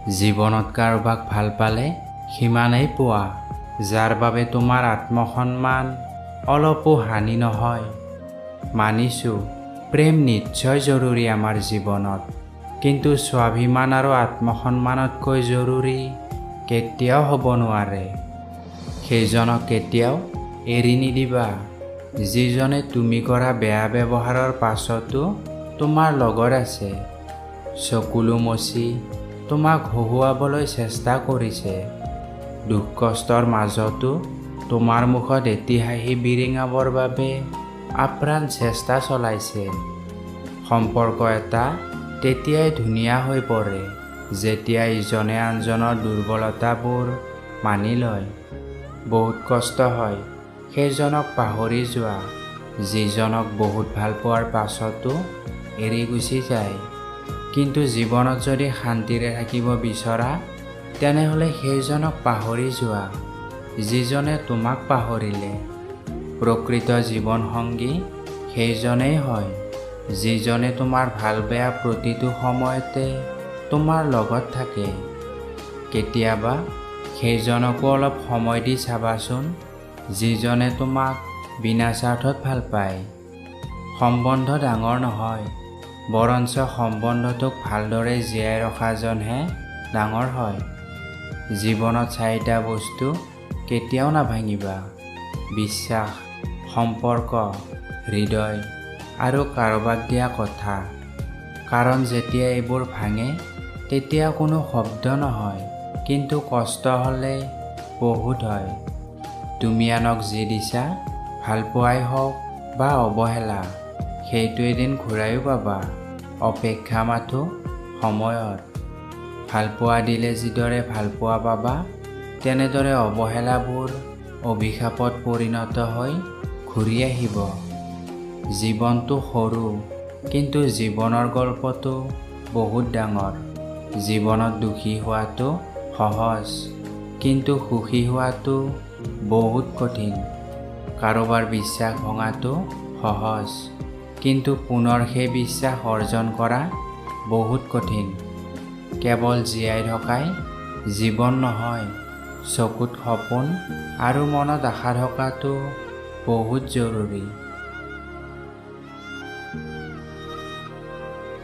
জীৱনত কাৰোবাক ভাল পালে সিমানেই পোৱা, যাৰ বাবে তোমাৰ আত্মসন্মান অলপো হানি নহয়। মানিছোঁ, প্ৰেম নিশ্চয় জৰুৰী আমাৰ জীৱনত, কিন্তু স্বাভিমান আৰু আত্মসন্মানতকৈ জৰুৰী কেতিয়াও হ'ব নোৱাৰে। সেইজনক কেতিয়াও এৰি নিদিবা, যিজনে তুমি কৰা বেয়া ব্যৱহাৰৰ পাছতো তোমাৰ লগত আছে, চকুলো মচি তোমাক হহুৱাবলৈ চেষ্টা কৰিছে, দুখ কষ্টৰ মাজতো তোমাৰ মুখত এটি হাঁহি বিৰিঙাবৰ বাবে আপ্ৰাণ চেষ্টা চলাইছে। সম্পৰ্ক এটা তেতিয়াই ধুনীয়া হৈ পৰে যেতিয়া ইজনে আনজনৰ দুৰ্বলতাবোৰ মানি লয়। বহুত কষ্ট হয় সেইজনক পাহৰি যোৱা, যিজনক বহুত ভাল পোৱাৰ পাছতো এৰি গুচি যায়। কিন্তু জীৱনত যদি শান্তিৰে থাকিব বিচৰা, তেনেহ'লে সেইজনক পাহৰি যোৱা, যিজনে তোমাক পাহৰিলে। প্ৰকৃত জীৱনসংগী সেইজনেই হয়, যিজনে তোমাৰ ভাল বেয়া প্ৰতিটো সময়তে তোমাৰ লগত থাকে। কেতিয়াবা সেইজনকো অলপ সময় দি চাবাচোন, যিজনে তোমাক বিনা স্বাৰ্থত ভাল পায়। সম্বন্ধ ডাঙৰ নহয়, বৰঞ্চ সম্বন্ধটোক ভালদৰে জীয়াই ৰখাজনহে ডাঙৰ হয়। জীৱনত 4টা বস্তু কেতিয়াও নাভাঙিবা: বিশ্বাস, সম্পৰ্ক, হৃদয় আৰু কাৰোবাক দিয়া কথা। কাৰণ যেতিয়া এইবোৰ ভাঙে তেতিয়া কোনো শব্দ নহয়, কিন্তু কষ্ট হ'লে বহুত হয়। তুমি আনক যি দিছা, ভালপোৱাই হওক বা অৱহেলা, সেইটো এদিন ঘূৰাইও পাবা। অপেক্ষা মাথো সময়ত। ভালপোৱা দিলে যিদৰে ভালপোৱা পাবা, তেনেদৰে অৱহেলাবোৰ অভিশাপত পৰিণত হৈ ঘূৰি আহিব। জীৱনটো সৰু, কিন্তু জীৱনৰ গল্পটো বহুত ডাঙৰ। জীৱনত দুখী হোৱাটো সহজ, কিন্তু সুখী হোৱাটো বহুত কঠিন। কাৰোবাৰ বিশ্বাস ভঙাটো সহজ, কিন্তু পুনৰ সেই বিশ্বাস অৰ্জন কৰা বহুত কঠিন। কেৱল জীয়াই থকাই জীৱন নহয়, চকুত সপোন আৰু মনত আশা থকাটো বহুত জৰুৰী।